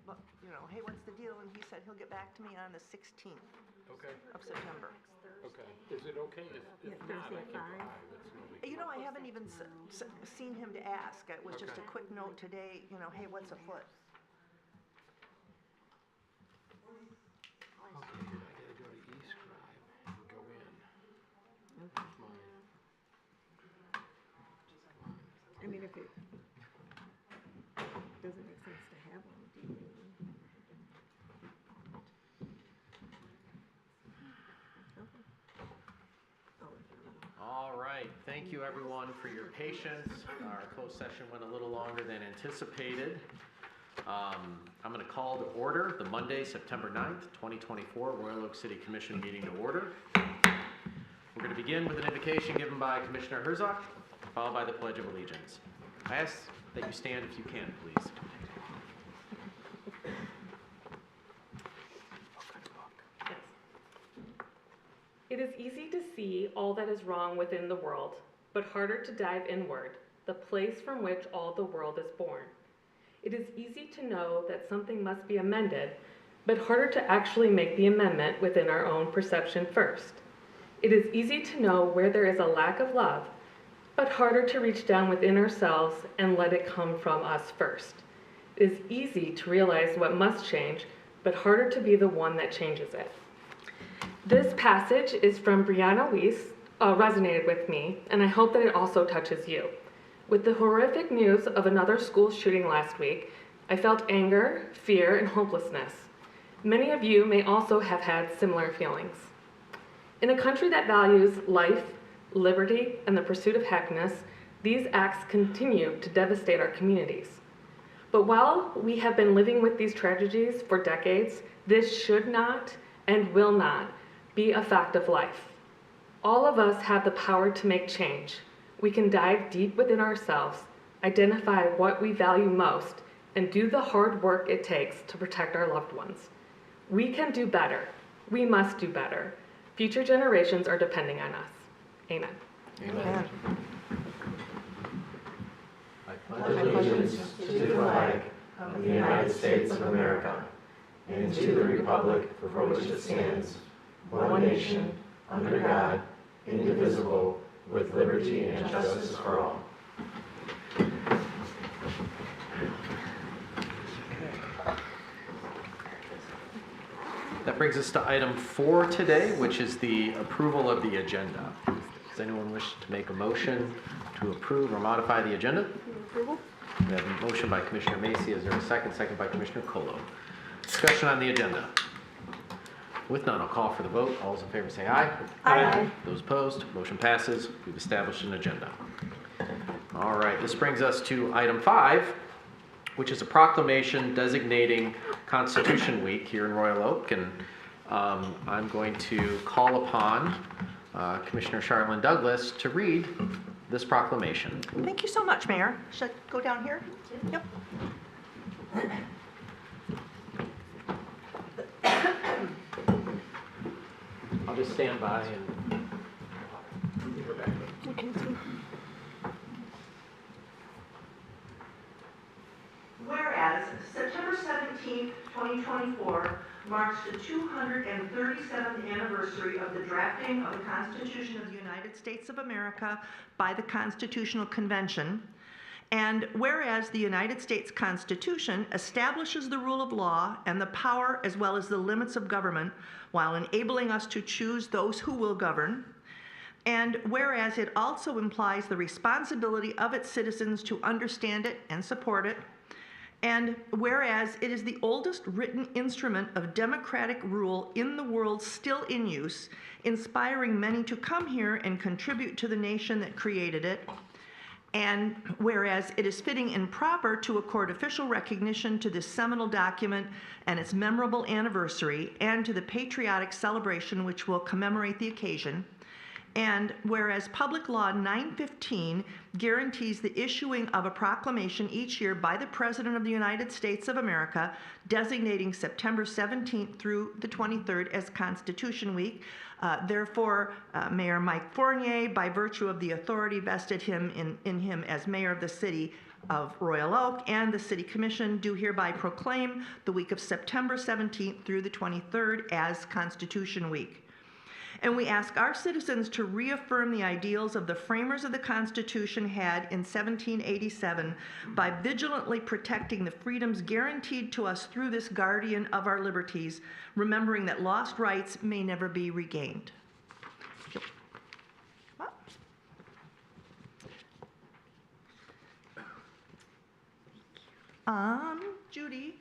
hey, what's the deal? And he said he'll get back to me on the 16th Okay. of September. Okay. Is it okay if not, I can drive? I haven't even seen him to ask. It was just a quick note today, hey, what's afoot? Okay, I gotta go to eScribe and go in. I mean, if it doesn't make sense to have one, do you? All right, thank you everyone for your patience. Our closed session went a little longer than anticipated. I'm going to call to order the Monday, September 9th, 2024 Royal Oak City Commission meeting to order. We're going to begin with an invocation given by Commissioner Herzog, followed by the Pledge of Allegiance. I ask that you stand if you can, please. It is easy to see all that is wrong within the world, but harder to dive inward, the place from which all the world is born. It is easy to know that something must be amended, but harder to actually make the amendment within our own perception first. It is easy to know where there is a lack of love, but harder to reach down within ourselves and let it come from us first. It is easy to realize what must change, but harder to be the one that changes it. This passage is from Brianna Weiss, resonated with me, and I hope that it also touches you. With the horrific news of another school shooting last week, I felt anger, fear, and hopelessness. Many of you may also have had similar feelings. In a country that values life, liberty, and the pursuit of happiness, these acts continue to devastate our communities. But while we have been living with these tragedies for decades, this should not and will not be a fact of life. All of us have the power to make change. We can dive deep within ourselves, identify what we value most, and do the hard work it takes to protect our loved ones. We can do better. We must do better. Future generations are depending on us. Amen. Amen. I pledge allegiance to the flag of the United States of America and to the republic for which it stands, one nation, under God, indivisible, with liberty and justice for all. That brings us to item 4 today, which is the approval of the agenda. Does anyone wish to make a motion to approve or modify the agenda? Approval? We have a motion by Commissioner Macy. Is there a second? Second by Commissioner Colo. Discussion on the agenda. With none, I'll call for the vote. All those in favor say aye. Aye. Those opposed, motion passes. We've established an agenda. All right, this brings us to item 5, which is a proclamation designating Constitution Week here in Royal Oak. And I'm going to call upon Commissioner Charlene Douglas to read this proclamation. Thank you so much, Mayor. Should I go down here? Yep. I'll just stand by and we're back. Whereas September 17th, 2024 marks the 237th anniversary of the drafting of the Constitution of the United States of America by the Constitutional Convention, and whereas the United States Constitution establishes the rule of law and the power as well as the limits of government while enabling us to choose those who will govern, and whereas it also implies the responsibility of its citizens to understand it and support it, and whereas it is the oldest written instrument of democratic rule in the world still in use, inspiring many to come here and contribute to the nation that created it, and whereas it is fitting and proper to accord official recognition to this seminal document and its memorable anniversary and to the patriotic celebration which will commemorate the occasion, And whereas Public Law 915 guarantees the issuing of a proclamation each year by the President of the United States of America, designating September 17th through the 23rd as Constitution Week, therefore, Mayor Mike Fournier, by virtue of the authority vested in him as mayor of the city of Royal Oak, and the City Commission do hereby proclaim the week of September 17th through the 23rd as Constitution Week. And we ask our citizens to reaffirm the ideals of the framers of the Constitution had in 1787 by vigilantly protecting the freedoms guaranteed to us through this guardian of our liberties, remembering that lost rights may never be regained. Judy.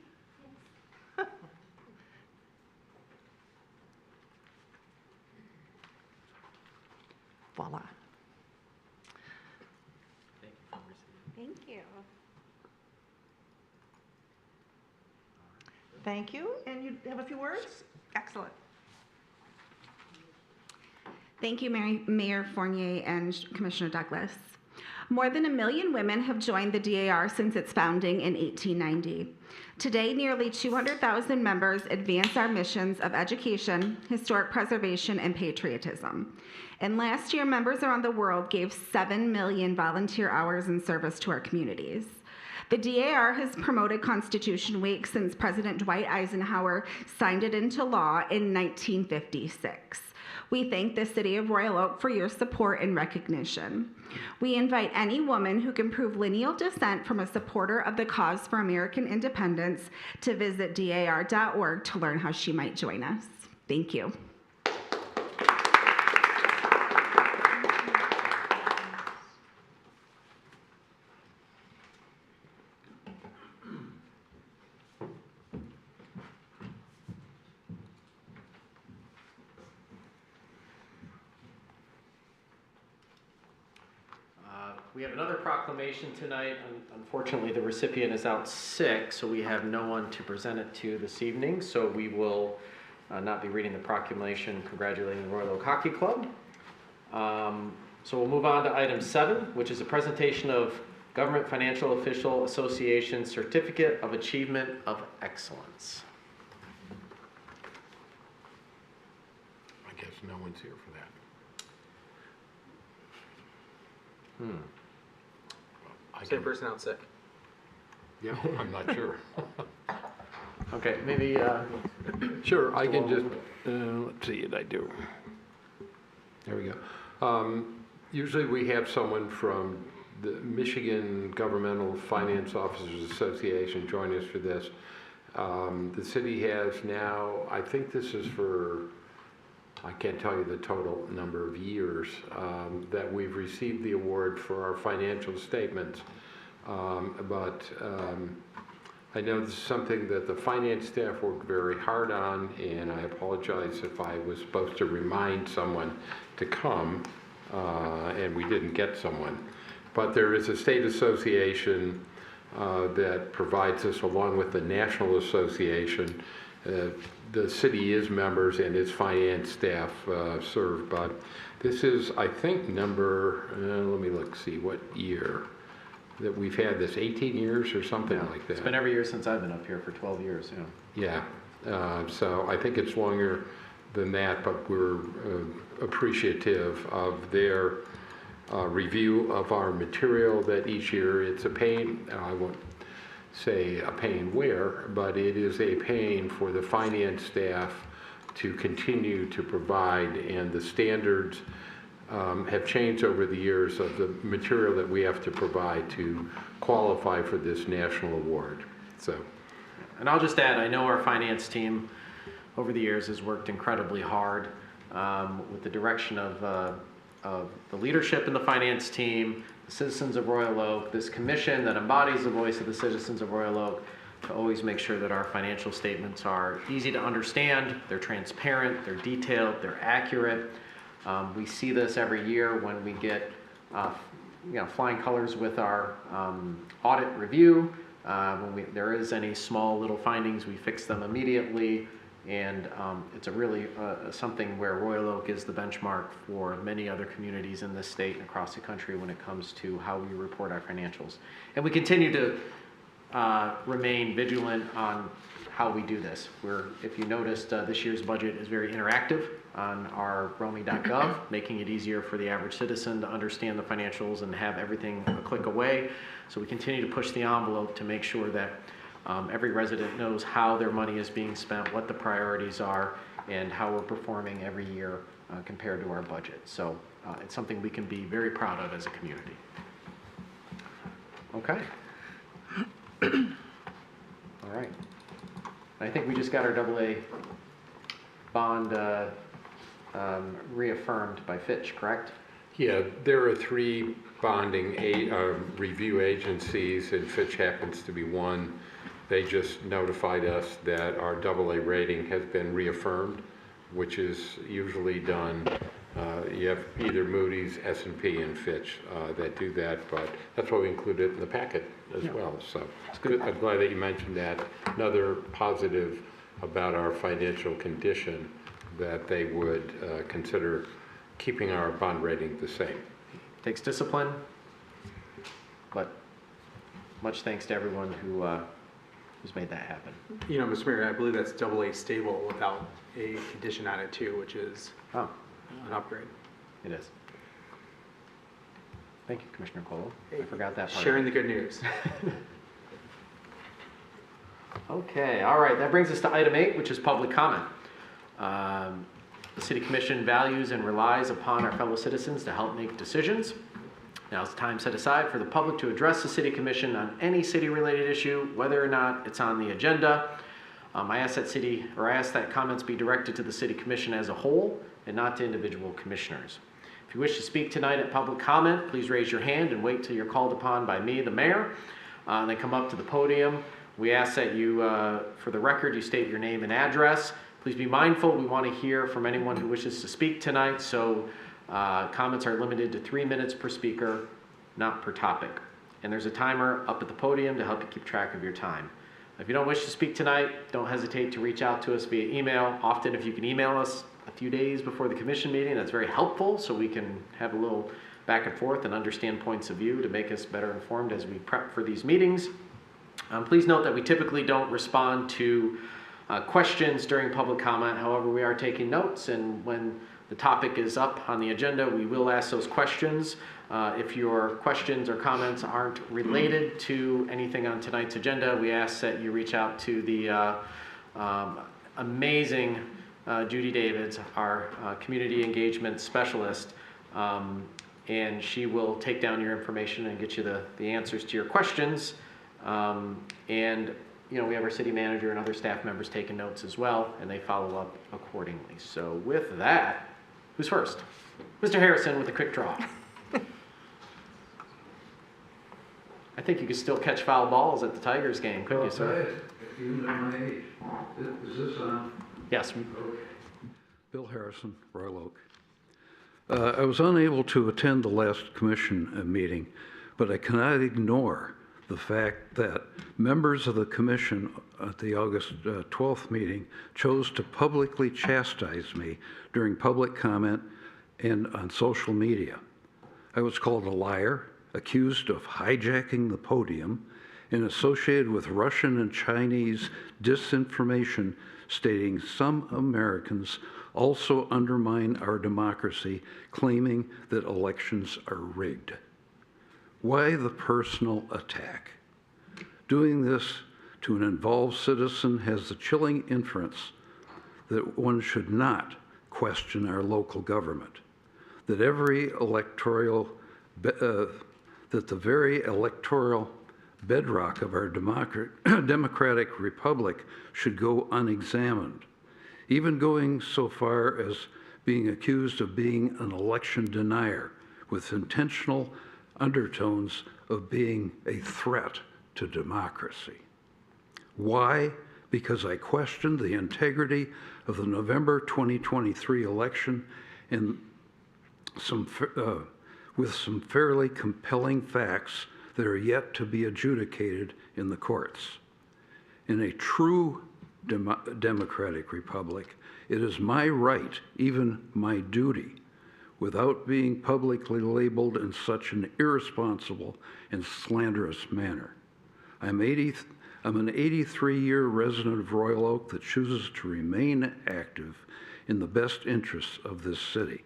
Voila. Thank you. Thank you. And you have a few words? Excellent. Thank you, Mayor Fournier and Commissioner Douglas. More than 1 million women have joined the DAR since its founding in 1890. Today, nearly 200,000 members advance our missions of education, historic preservation, and patriotism. And last year, members around the world gave 7 million volunteer hours in service to our communities. The DAR has promoted Constitution Week since President Dwight Eisenhower signed it into law in 1956. We thank the City of Royal Oak for your support and recognition. We invite any woman who can prove lineal descent from a supporter of the cause for American independence to visit dar.org to learn how she might join us. Thank you. We have another proclamation tonight. Unfortunately, the recipient is out sick, so we have no one to present it to this evening. So we will not be reading the proclamation congratulating the Royal Oak Hockey Club. So we'll move on to item 7, which is a presentation of Government Financial Official Association Certificate of Achievement of Excellence. I guess no one's here for that. Same person out sick. Yeah, I'm not sure. Okay, maybe. Sure, I can just, let's see what I do. There we go. Usually we have someone from the Michigan Governmental Finance Officers Association join us for this. The city has now, I think this is for, I can't tell you the total number of years that we've received the award for our financial statements. But I know this is something that the finance staff worked very hard on, and I apologize if I was supposed to remind someone to come and we didn't get someone. But there is a state association that provides us along with the National Association. The city is members and its finance staff serve, but this is, I think, number, let me look, see what year that we've had this, 18 years or something like that. It's been every year since I've been up here for 12 years, Yeah, so I think it's longer than that, but we're appreciative of their review of our material that each year it's a pain. I won't say a pain where, but it is a pain for the finance staff to continue to provide, and the standards have changed over the years of the material that we have to provide to qualify for this national award. So, and I'll just add, I know our finance team over the years has worked incredibly hard with the direction of the leadership in the finance team, the citizens of Royal Oak, this commission that embodies the voice of the citizens of Royal Oak, to always make sure that our financial statements are easy to understand, they're transparent, they're detailed, they're accurate. We see this every year when we get flying colors with our audit review. When there is any small little findings, we fix them immediately. And it's a really something where Royal Oak is the benchmark for many other communities in this state and across the country when it comes to how we report our financials. And we continue to remain vigilant on how we do this. If you noticed, this year's budget is very interactive on our roaming.gov, making it easier for the average citizen to understand the financials and have everything a click away. So we continue to push the envelope to make sure that every resident knows how their money is being spent, what the priorities are, and how we're performing every year compared to our budget. So it's something we can be very proud of as a community. Okay. All right. I think we just got our AA bond reaffirmed by Fitch, correct? Yeah, there are 3 bonding review agencies, and Fitch happens to be one. They just notified us that our AA rating has been reaffirmed, which is usually done. You have either Moody's, S&P, and Fitch that do that, but that's why we included it in the packet as well. So I'm glad that you mentioned that. Another positive about our financial condition, that they would consider keeping our bond rating the same. Takes discipline, but much thanks to everyone who's made that happen. You know, Mr. Mayor, I believe that's AA stable without a condition on it too, which is an upgrade. It is. Thank you, Commissioner Cole. I forgot that part. Sharing the good news. Okay, all right, that brings us to item 8, which is public comment. The City Commission values and relies upon our fellow citizens to help make decisions. Now is the time set aside for the public to address the City Commission on any city-related issue, whether or not it's on the agenda. I ask that comments be directed to the City Commission as a whole and not to individual commissioners. If you wish to speak tonight at public comment, please raise your hand and wait till you're called upon by me, the mayor, and then come up to the podium. We ask that you, for the record, you state your name and address. Please be mindful, we want to hear from anyone who wishes to speak tonight, so comments are limited to 3 minutes per speaker, not per topic. And there's a timer up at the podium to help you keep track of your time. If you don't wish to speak tonight, don't hesitate to reach out to us via email. Often, if you can email us a few days before the commission meeting, that's very helpful, so we can have a little back and forth and understand points of view to make us better informed as we prep for these meetings. Please note that we typically don't respond to questions during public comment. However, we are taking notes, and when the topic is up on the agenda, we will ask those questions. If your questions or comments aren't related to anything on tonight's agenda, we ask that you reach out to the amazing Judy Davids, our community engagement specialist, and she will take down your information and get you the answers to your questions. And you know, we have our city manager and other staff members taking notes as well, and they follow up accordingly. So with that, who's first? Mr. Harrison with a quick draw. I think you could still catch foul balls at the Tigers game, couldn't you, sir? Even at my age. Is this on? Yes. Bill Harrison, Royal Oak. I was unable to attend the last commission meeting, but I cannot ignore the fact that members of the commission at the August 12th meeting chose to publicly chastise me during public comment and on social media. I was called a liar, accused of hijacking the podium, and associated with Russian and Chinese disinformation stating some Americans also undermine our democracy, claiming that elections are rigged. Why the personal attack? Doing this to an involved citizen has the chilling inference that one should not question our local government, that the very electoral bedrock of our democratic republic should go unexamined, even going so far as being accused of being an election denier with intentional undertones of being a threat to democracy. Why? Because I questioned the integrity of the November 2023 election and with some fairly compelling facts that are yet to be adjudicated in the courts. In a true democratic republic, it is my right, even my duty, without being publicly labeled in such an irresponsible and slanderous manner. I'm an 83-year resident of Royal Oak that chooses to remain active in the best interests of this city.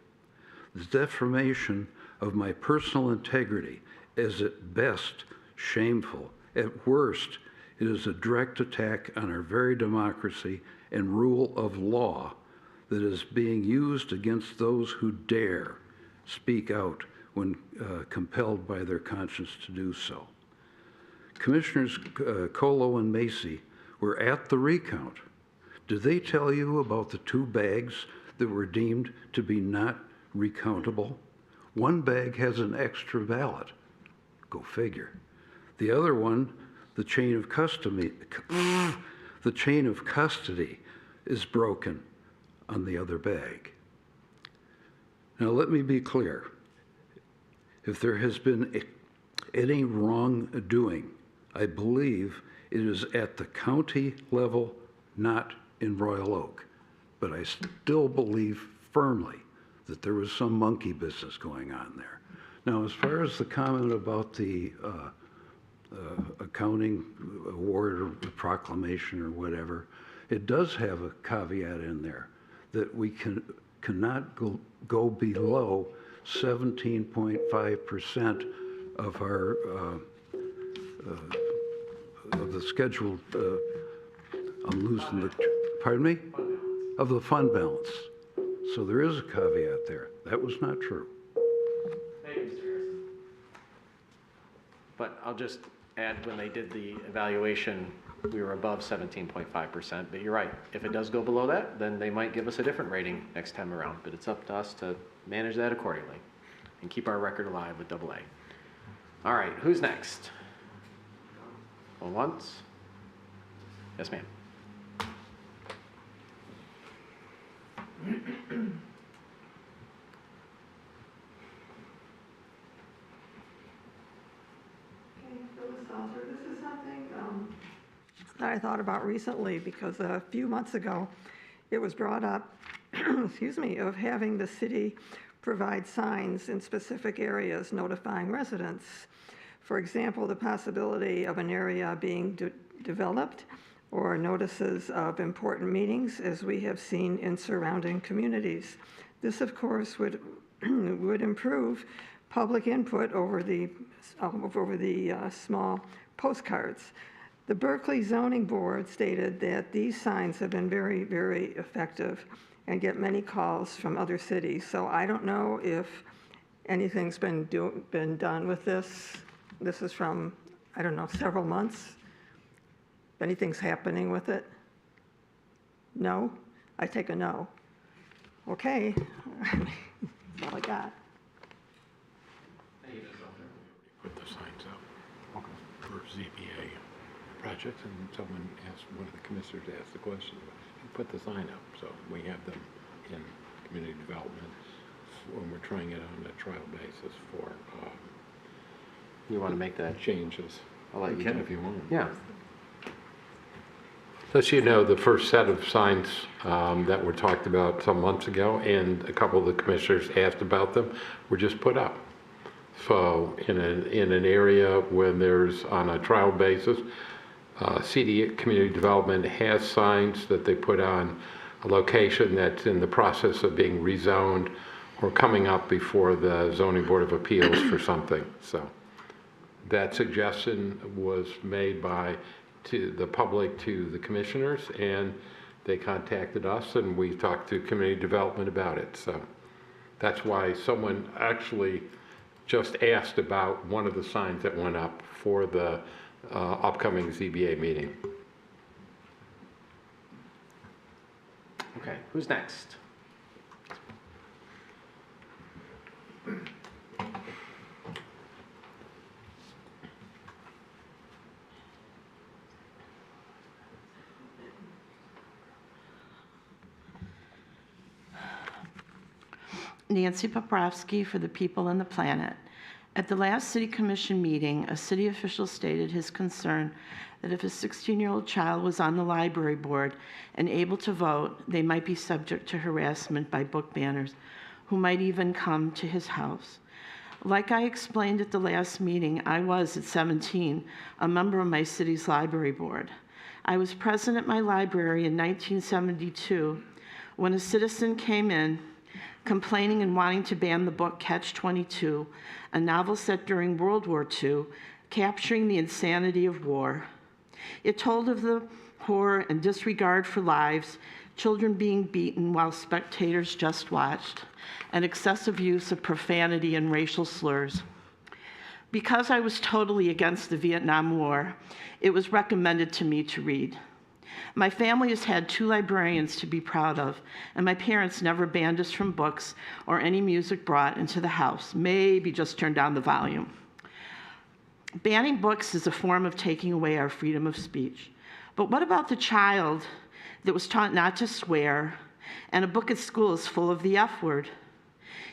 The defamation of my personal integrity is at best shameful. At worst, it is a direct attack on our very democracy and rule of law that is being used against those who dare speak out when compelled by their conscience to do so. Commissioners Colo and Macy were at the recount. Did they tell you about the 2 bags that were deemed to be not recountable? One bag has an extra ballot. Go figure. The other one, the chain of custody is broken on the other bag. Now let me be clear. If there has been any wrongdoing, I believe it is at the county level, not in Royal Oak. But I still believe firmly that there was some monkey business going on there. Now, as far as the comment about the accounting award or proclamation or whatever, it does have a caveat in there that we cannot go below 17.5% of our of the scheduled. I'm losing the. Pardon me? Of the fund balance. So there is a caveat there. That was not true. Thank you, Mr. Harrison. But I'll just add, when they did the evaluation, we were above 17.5%, but you're right. If it does go below that, then they might give us a different rating next time around, but it's up to us to manage that accordingly and keep our record alive with AA. All right, who's next? Going once? Yes, ma'am. This is something that I thought about recently, because a few months ago it was brought up, excuse me, of having the city provide signs in specific areas notifying residents. For example, the possibility of an area being developed, or notices of important meetings, as we have seen in surrounding communities. This, of course, would improve public input over the small postcards. The Berkeley Zoning Board stated that these signs have been very, very effective and get many calls from other cities. So I don't know if anything's been done with this. This is from, I don't know, several months. If anything's happening with it? No? I take a no. Okay. That's all I got. Put the signs up for ZBA projects, and someone asked, one of the commissioners asked the question, who put the sign up? So we have them in community development when we're trying it on a trial basis for You want to make that? changes. I'll let you can do it. if you want. Yeah. Just so you know, the first set of signs that were talked about some months ago, and a couple of the commissioners asked about them, were just put up. So in an area where there's, on a trial basis, CD Community Development has signs that they put on a location that's in the process of being rezoned or coming up before the Zoning Board of Appeals for something. So that suggestion was made to the public, to the commissioners, and they contacted us, and we talked to community development about it. So that's why someone actually just asked about one of the signs that went up for the upcoming ZBA meeting. Okay, who's next? Nancy Poprowski for the People and the Planet. At the last City Commission meeting, a city official stated his concern that if a 16-year-old child was on the library board and able to vote, they might be subject to harassment by book banners who might even come to his house. Like I explained at the last meeting, I was, at 17, a member of my city's library board. I was present at my library in 1972 when a citizen came in complaining and wanting to ban the book Catch-22, a novel set during World War II, capturing the insanity of war. It told of the horror and disregard for lives, children being beaten while spectators just watched, and excessive use of profanity and racial slurs. Because I was totally against the Vietnam War, it was recommended to me to read. My family has had 2 librarians to be proud of, and my parents never banned us from books or any music brought into the house, maybe just turned down the volume. Banning books is a form of taking away our freedom of speech. But what about the child that was taught not to swear, and a book at school is full of the F word?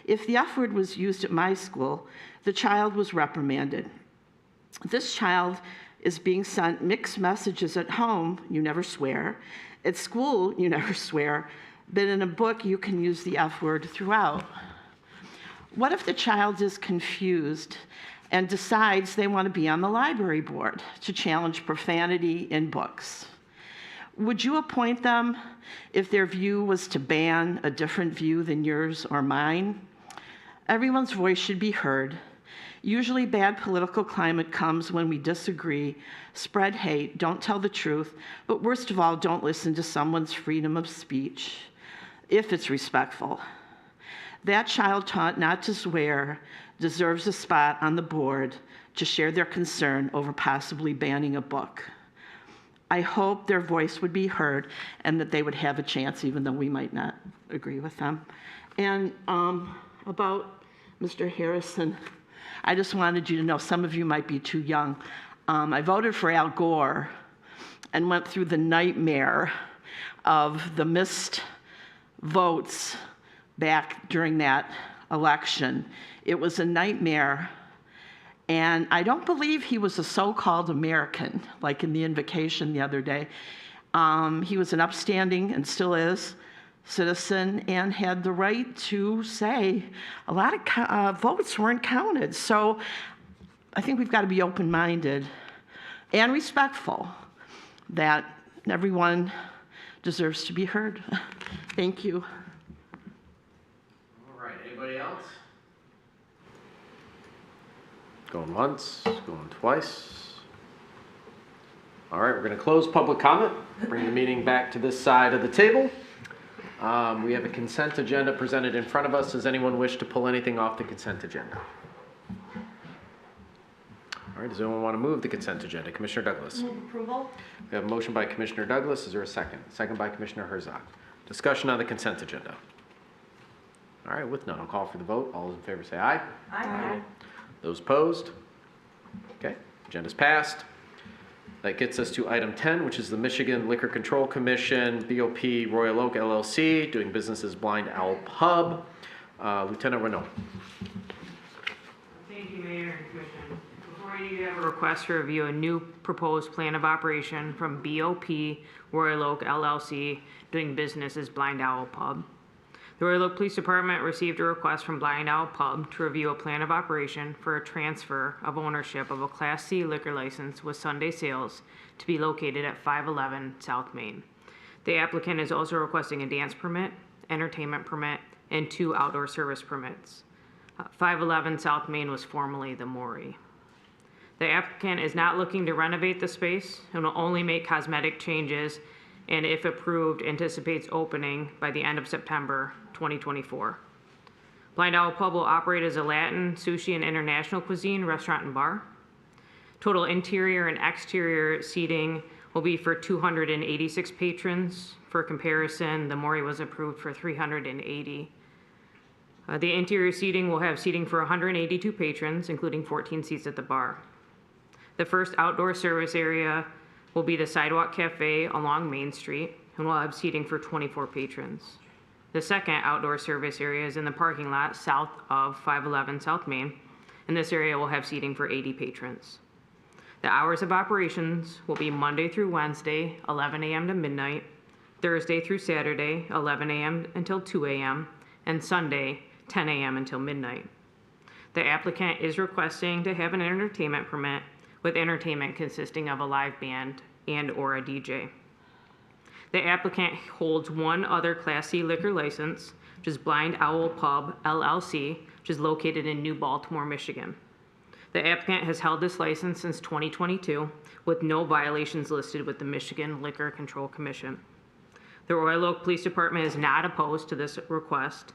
If the F word was used at my school, the child was reprimanded. This child is being sent mixed messages at home, you never swear, at school, you never swear, but in a book, you can use the F word throughout. What if the child is confused and decides they want to be on the library board to challenge profanity in books? Would you appoint them if their view was to ban a different view than yours or mine? Everyone's voice should be heard. Usually bad political climate comes when we disagree, spread hate, don't tell the truth, but worst of all, don't listen to someone's freedom of speech, if it's respectful. That child taught not to swear deserves a spot on the board to share their concern over possibly banning a book. I hope their voice would be heard and that they would have a chance, even though we might not agree with them. And about Mr. Harrison, I just wanted you to know, some of you might be too young. I voted for Al Gore and went through the nightmare of the missed votes back during that election. It was a nightmare, and I don't believe he was a so-called American, like in the invocation the other day. He was an upstanding, and still is, citizen, and had the right to say a lot of votes weren't counted. So I think we've got to be open-minded and respectful that everyone deserves to be heard. Thank you. All right, anybody else? Going once, going twice. All right, we're going to close public comment, bring the meeting back to this side of the table. We have a consent agenda presented in front of us. Does anyone wish to pull anything off the consent agenda? All right, does anyone want to move the consent agenda? Commissioner Douglas. Move approval. We have a motion by Commissioner Douglas. Is there a second? Second by Commissioner Herzog. Discussion on the consent agenda. All right, with none, I'll call for the vote. All those in favor say aye. Aye. Those opposed? Okay, agenda's passed. That gets us to item 10, which is the Michigan Liquor Control Commission, BOP Royal Oak LLC, doing business as Blind Owl Pub. Lieutenant Renault. Thank you, Mayor and Commission. Before you have a request to review a new proposed plan of operation from BOP Royal Oak LLC, doing business as Blind Owl Pub. The Royal Oak Police Department received a request from Blind Owl Pub to review a plan of operation for a transfer of ownership of a Class C liquor license with Sunday sales to be located at 511 South Main. The applicant is also requesting a dance permit, entertainment permit, and 2 outdoor service permits. 511 South Main was formerly the Maury. The applicant is not looking to renovate the space and will only make cosmetic changes, and if approved, anticipates opening by the end of September 2024. Blind Owl Pub will operate as a Latin, sushi, and international cuisine restaurant and bar. Total interior and exterior seating will be for 286 patrons. For comparison, the Maury was approved for 380. The interior seating will have seating for 182 patrons, including 14 seats at the bar. The first outdoor service area will be the Sidewalk Cafe along Main Street, and will have seating for 24 patrons. The second outdoor service area is in the parking lot south of 511 South Main, and this area will have seating for 80 patrons. The hours of operations will be Monday through Wednesday, 11 a.m. to midnight, Thursday through Saturday, 11 a.m. until 2 a.m., and Sunday, 10 a.m. until midnight. The applicant is requesting to have an entertainment permit with entertainment consisting of a live band and/or a DJ. The applicant holds one other Class C liquor license, which is Blind Owl Pub, LLC, which is located in New Baltimore, Michigan. The applicant has held this license since 2022 with no violations listed with the Michigan Liquor Control Commission. The Royal Oak Police Department is not opposed to this request,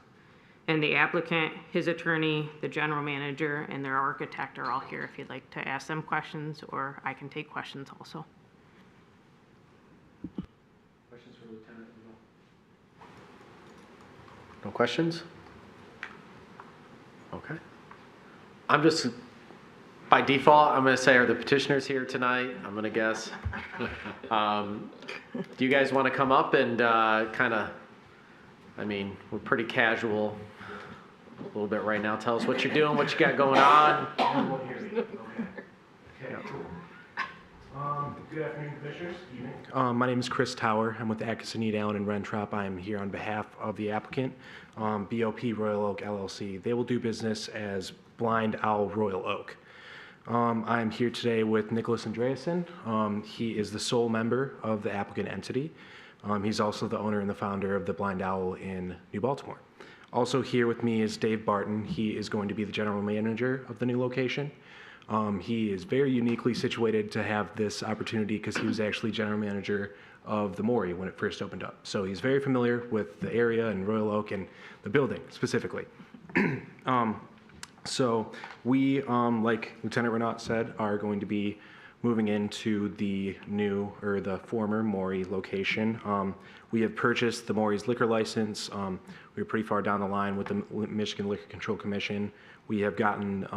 and the applicant, his attorney, the general manager, and their architect are all here if you'd like to ask them questions, or I can take questions also. Questions for Lieutenant? No questions? Okay. I'm just, by default, I'm going to say, are the petitioners here tonight? I'm going to guess. Do you guys want to come up and kind of, I mean, we're pretty casual a little bit right now. Tell us what you're doing, what you got going on. Good afternoon, Commissioners. My name is Chris Tower. I'm with Atkinson, Allen, and Rentrop. I am here on behalf of the applicant, BOP Royal Oak LLC. They will do business as Blind Owl Royal Oak. I am here today with Nicholas Andreasen. He is the sole member of the applicant entity. He's also the owner and the founder of the Blind Owl in New Baltimore. Also here with me is Dave Barton. He is going to be the general manager of the new location. He is very uniquely situated to have this opportunity because he was actually general manager of the Maury when it first opened up. So he's very familiar with the area and Royal Oak and the building specifically. So we, like Lieutenant Renaud said, are going to be moving into the new, or the former Maury location. We have purchased the Maury's liquor license. We were pretty far down the line with the Michigan Liquor Control Commission. We have gotten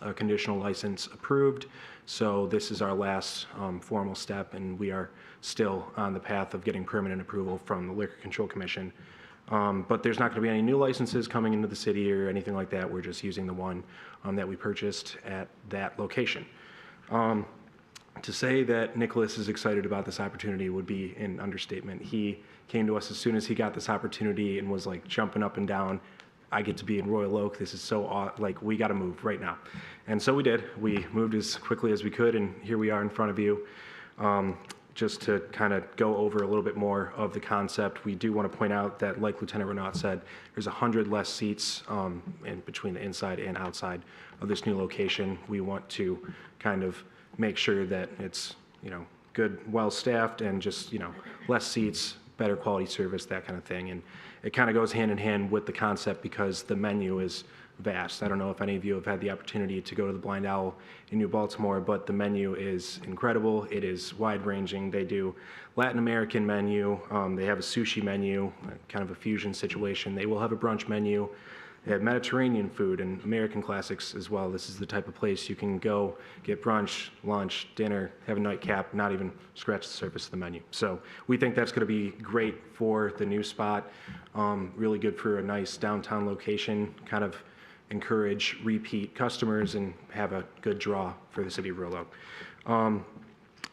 a conditional license approved. So this is our last formal step, and we are still on the path of getting permanent approval from the Liquor Control Commission. But there's not going to be any new licenses coming into the city or anything like that. We're just using the one that we purchased at that location. To say that Nicholas is excited about this opportunity would be an understatement. He came to us as soon as he got this opportunity and was like jumping up and down. I get to be in Royal Oak. This is so like, we got to move right now. And so we did. We moved as quickly as we could, and here we are in front of you. Just to kind of go over a little bit more of the concept, we do want to point out that, like Lieutenant Renaud said, there's 100 less seats in between the inside and outside of this new location. We want to kind of make sure that it's, you know, good, well-staffed, and just, you know, less seats, better quality service, that kind of thing. And it kind of goes hand in hand with the concept because the menu is vast. I don't know if any of you have had the opportunity to go to the Blind Owl in New Baltimore, but the menu is incredible. It is wide-ranging. They do Latin American menu. They have a sushi menu, kind of a fusion situation. They will have a brunch menu. They have Mediterranean food and American classics as well. This is the type of place you can go get brunch, lunch, dinner, have a nightcap, not even scratch the surface of the menu. So we think that's going to be great for the new spot, really good for a nice downtown location, kind of encourage repeat customers and have a good draw for the city of Royal Oak.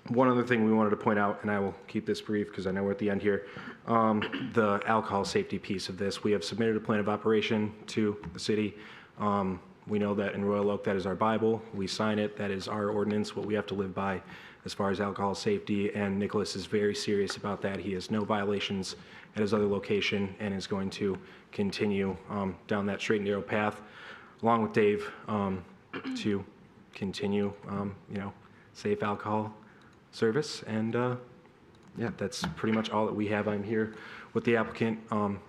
One other thing we wanted to point out, and I will keep this brief because I know we're at the end here, the alcohol safety piece of this. We have submitted a plan of operation to the city. We know that in Royal Oak, that is our Bible. We sign it. That is our ordinance, what we have to live by as far as alcohol safety, and Nicholas is very serious about that. He has no violations at his other location and is going to continue down that straight and narrow path, along with Dave, to continue, you know, safe alcohol service. And yeah, that's pretty much all that we have. I'm here with the applicant.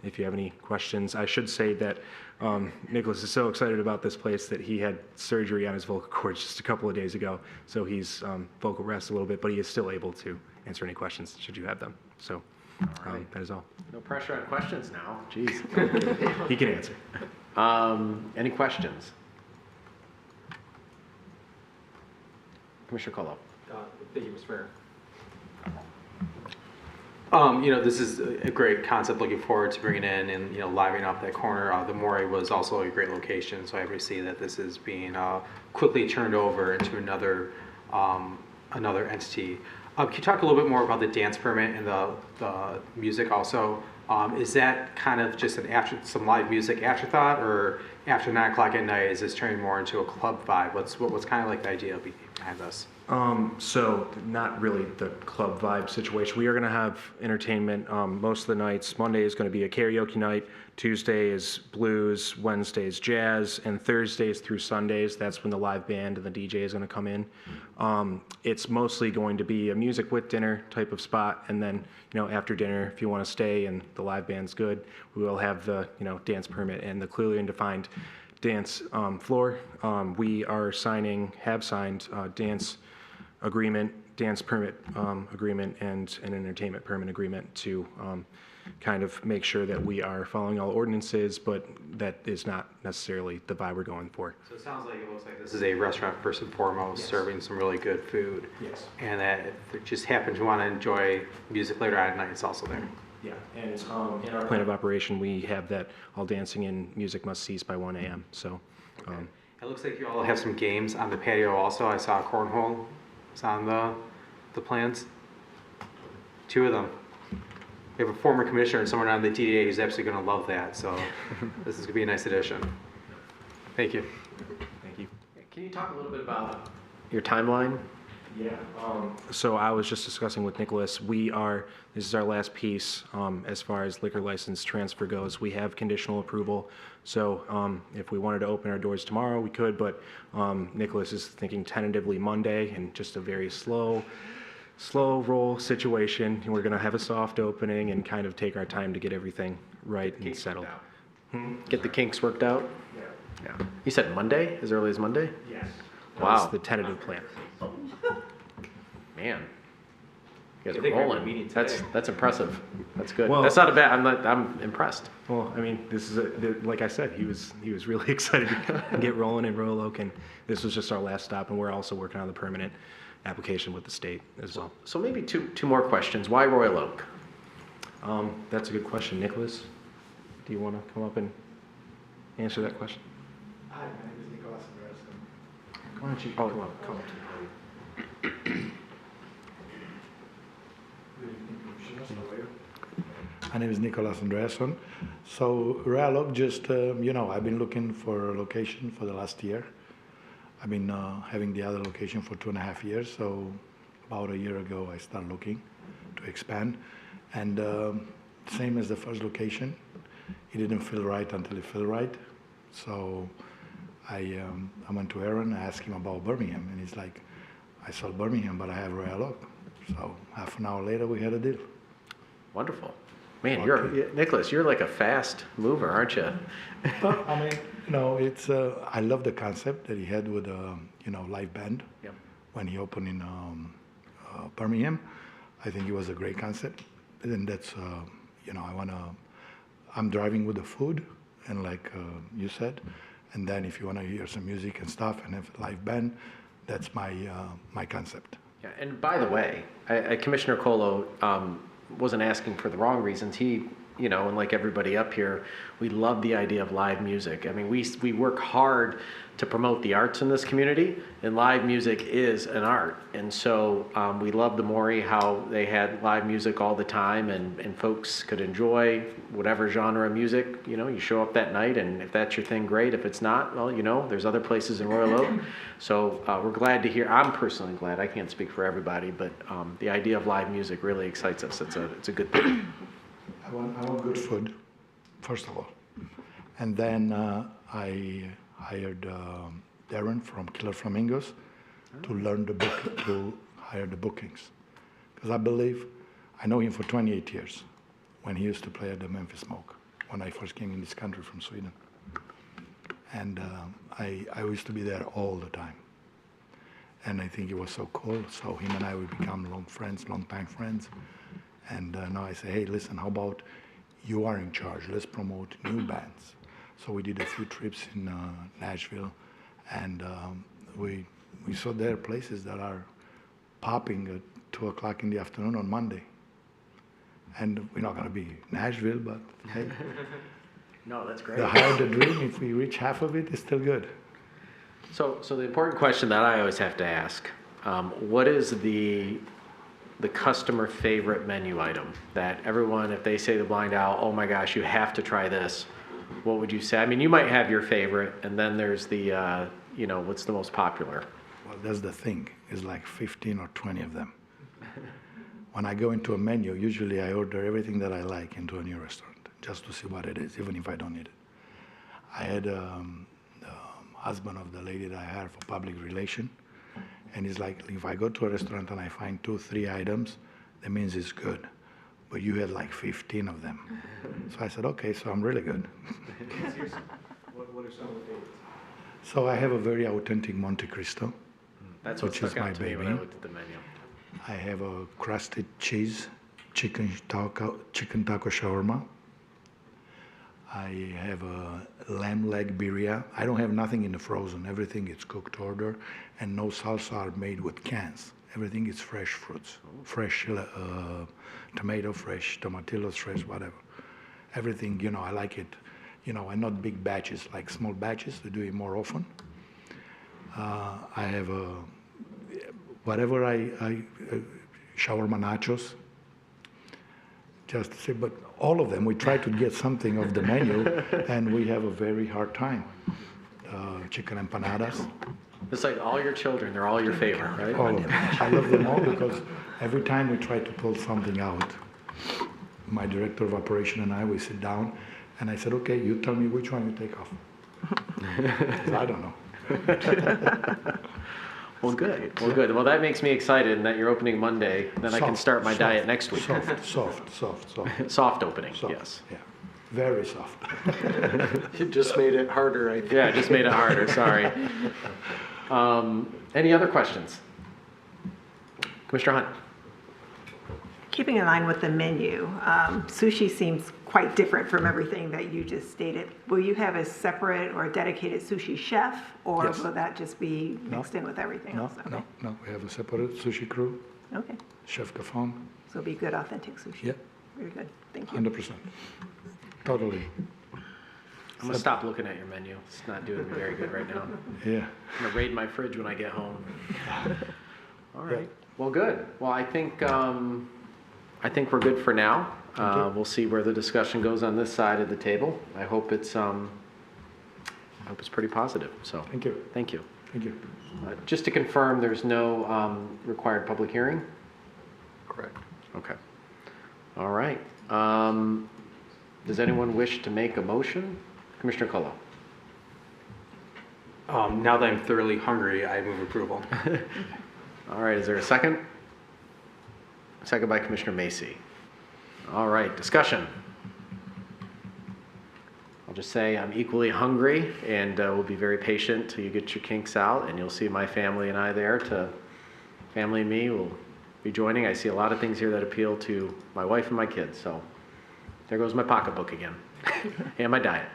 If you have any questions, I should say that Nicholas is so excited about this place that he had surgery on his vocal cords just a couple of days ago. So he's vocal rest a little bit, but he is still able to answer any questions should you have them. So that is all. No pressure on questions now. Jeez. He can answer. Any questions? Commissioner Kolo. Thank you, Mr. Mayor. This is a great concept. Looking forward to bringing in and livening up that corner. The Maury was also a great location, so I happy to see that this is being quickly turned over into another entity. Can you talk a little bit more about the dance permit and the music also? Is that kind of just some live music afterthought, or after 9 o'clock at night is this turning more into a club vibe? What's kind of like the idea behind this? So not really the club vibe situation. We are going to have entertainment most of the nights. Monday is going to be a karaoke night. Tuesday is blues. Wednesday is jazz. And Thursdays through Sundays, that's when the live band and the DJ is going to come in. It's mostly going to be a music with dinner type of spot. And then, after dinner, if you want to stay and the live band's good, we will have the, dance permit and the clearly and defined dance floor. We have signed dance agreement, dance permit agreement, and an entertainment permit agreement to kind of make sure that we are following all ordinances, but that is not necessarily the vibe we're going for. So it sounds like it looks like this is a restaurant first and foremost, yes, serving some really good food. Yes. And that if it just happen to want to enjoy music later on at night, it's also there. Yeah, and in our plan of operation, we have that all dancing and music must cease by 1 a.m. So. Okay. It looks like you all have some games on the patio also. I saw cornhole was on the plans. 2 of them. We have a former commissioner and someone on the DDA who's absolutely going to love that. So this is going to be a nice addition. Thank you. Thank you. Can you talk a little bit about your timeline? Yeah. So I was just discussing with Nicholas. This is our last piece as far as liquor license transfer goes. We have conditional approval. So if we wanted to open our doors tomorrow, we could, but Nicholas is thinking tentatively Monday and just a very slow roll situation. And we're going to have a soft opening and kind of take our time to get everything right and settled. Get the kinks worked out? Yeah. You said Monday? As early as Monday? Yes. Wow. That's the tentative plan. Man, you guys are rolling. That's impressive. That's good. Well, that's not a bad. I'm impressed. Well, I mean, this is like I said, he was really excited to get rolling in Royal Oak, and this was just our last stop, and we're also working on the permanent application with the state as well. So maybe two more questions. Why Royal Oak? That's a good question, Nicholas. Do you want to come up and answer that question? Hi, my name is Nicholas Andreasen. Why don't you come up to the My name is Nicholas Andreasen. So Royal Oak, just I've been looking for a location for the last year. I've been having the other location for 2.5 years. So about a year ago, I started looking to expand. And same as the first location, it didn't feel right until it felt right. So I went to Aaron, I asked him about Birmingham, and he's like, I saw Birmingham, but I have Royal Oak. So half an hour later, we had a deal. Wonderful. Man, Nicholas, you're like a fast mover, aren't you? I mean, it's I love the concept that he had with live band. Yep. When he opened in Birmingham. I think it was a great concept, and that's I'm driving with the food, and like you said, and then if you want to hear some music and stuff and have a live band, that's my concept. Yeah, and by the way, Commissioner Colo wasn't asking for the wrong reasons. He, and like everybody up here, we love the idea of live music. I mean, we work hard to promote the arts in this community, and live music is an art. And so we love the Maury, how they had live music all the time, and folks could enjoy whatever genre of music. You show up that night, and if that's your thing, great. If it's not, well, there's other places in Royal Oak. So we're glad to hear. I'm personally glad. I can't speak for everybody, but the idea of live music really excites us. It's a good thing. I want good food, first of all, and then I hired Darren from Killer Flamingos to learn to hire the bookings, because I know him for 28 years, when he used to play at the Memphis Smoke when I first came in this country from Sweden, and I used to be there all the time, and I think it was so cool. So him and I would become long-time friends. And now I say, hey, listen, how about you are in charge? Let's promote new bands. So we did a few trips in Nashville, and we saw there places that are popping at 2 o'clock in the afternoon on Monday. And we're not going to be Nashville, but hey, No, that's great. the higher the dream, if we reach half of it, it's still good. So the important question that I always have to ask, what is the customer favorite menu item that everyone, if they say the Blind Owl, oh my gosh, you have to try this, what would you say? I mean, you might have your favorite, and then there's the, what's the most popular? Well, that's the thing. It's like 15 or 20 of them. When I go into a menu, usually I order everything that I like into a new restaurant, just to see what it is, even if I don't need it. I had the husband of the lady that I hired for public relation, and he's like, if I go to a restaurant and I find 2, 3 items, that means it's good. But you had like 15 of them. So I said, okay, so I'm really good. What are some of the favorites? So I have a very authentic Monte Cristo, That's what which is stuck my out to me when I baby. looked at the menu. I have a crusted cheese chicken taco shawarma. I have a lamb leg birria. I don't have nothing in the frozen. Everything is cooked order, and no salsa are made with cans. Everything is fresh fruits, fresh tomato, fresh tomatillos, fresh whatever. Everything, I like it. And not big batches, like small batches. We do it more often. I have whatever shawarma nachos. Just to say, but all of them, we try to get something of the menu, and we have a very hard time. Chicken empanadas. It's like all your children, they're all your favorite, right? All of them. I love them all because every time we try to pull something out, my director of operation and I, we sit down, and I said, okay, you tell me which one you take off. I don't know. Well, good. Well, good. Well, that makes me excited, and that you're opening Monday. Then I can start my diet next week. Soft. Soft opening, Soft, yes. Yeah, very soft. You just made it harder, I think. Yeah, I just made it harder, sorry. Any other questions? Commissioner Hunt? Keeping in line with the menu, sushi seems quite different from everything that you just stated. Will you have a separate or dedicated sushi chef, or Yes. will that just be mixed in with everything else? Okay. No. We have a separate sushi crew, Okay, Chef Gafon. so it'll be good, authentic sushi. Yeah, Very good, thank you. 100%. Totally. I'm gonna stop looking at your menu. It's not doing me very good right now. Yeah. I'm gonna raid my fridge when I get home. All right. Well, good. Well, I think we're good for now. We'll see where the discussion goes on this side of the table. I hope it's pretty positive. So Thank you. thank you. Thank you. Just to confirm, there's no required public hearing? Correct. Okay. All right. Does anyone wish to make a motion? Commissioner Colo. Now that I'm thoroughly hungry, I move approval. All right, is there a second? Second by Commissioner Macy. All right, discussion. I'll just say I'm equally hungry, and we'll be very patient till you get your kinks out, and you'll see my family and I there. Family and me will be joining. I see a lot of things here that appeal to my wife and my kids, so there goes my pocketbook again, and my diet.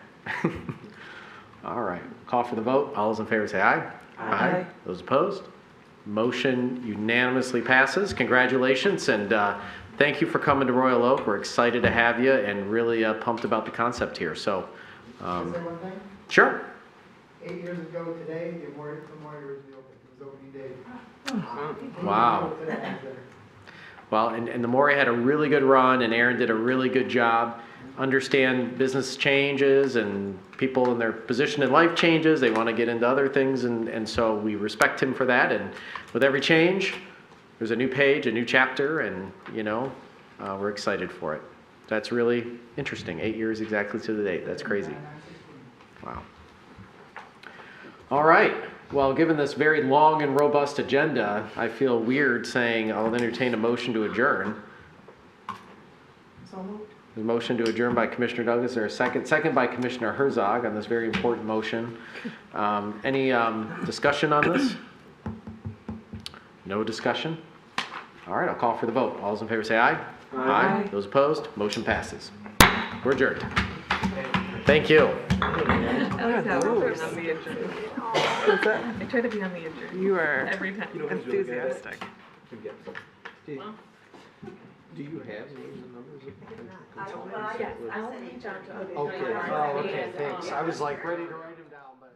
All right, call for the vote. All those in favor say aye. Aye. Those opposed? Motion unanimously passes. Congratulations, and thank you for coming to Royal Oak. We're excited to have you and really pumped about the concept here. So, Can I say one thing? sure. 8 years ago today, the Memorial originally opened. It was opening day. Wow. Well, and the Maury had a really good run, and Aaron did a really good job. Understand business changes and people in their position in life changes. They want to get into other things, and so we respect him for that. And with every change, there's a new page, a new chapter, and we're excited for it. That's really interesting. 8 years exactly to the date. That's crazy. Wow. All right. Well, given this very long and robust agenda, I feel weird saying I'll entertain a motion to adjourn. So moved. The motion to adjourn by Commissioner Douglas. Is there a second? Second by Commissioner Herzog on this very important motion. Any discussion on this? No discussion? All right, I'll call for the vote. All those in favor say aye. Aye. Those opposed? Motion passes. We're adjourned. Thank you. I try to be on the adjourned. You are Every time. enthusiastic. Do you have names and numbers of potential consultants? Yes, I'll reach out to other. Okay, oh, okay, thanks. I was like ready to write them down, but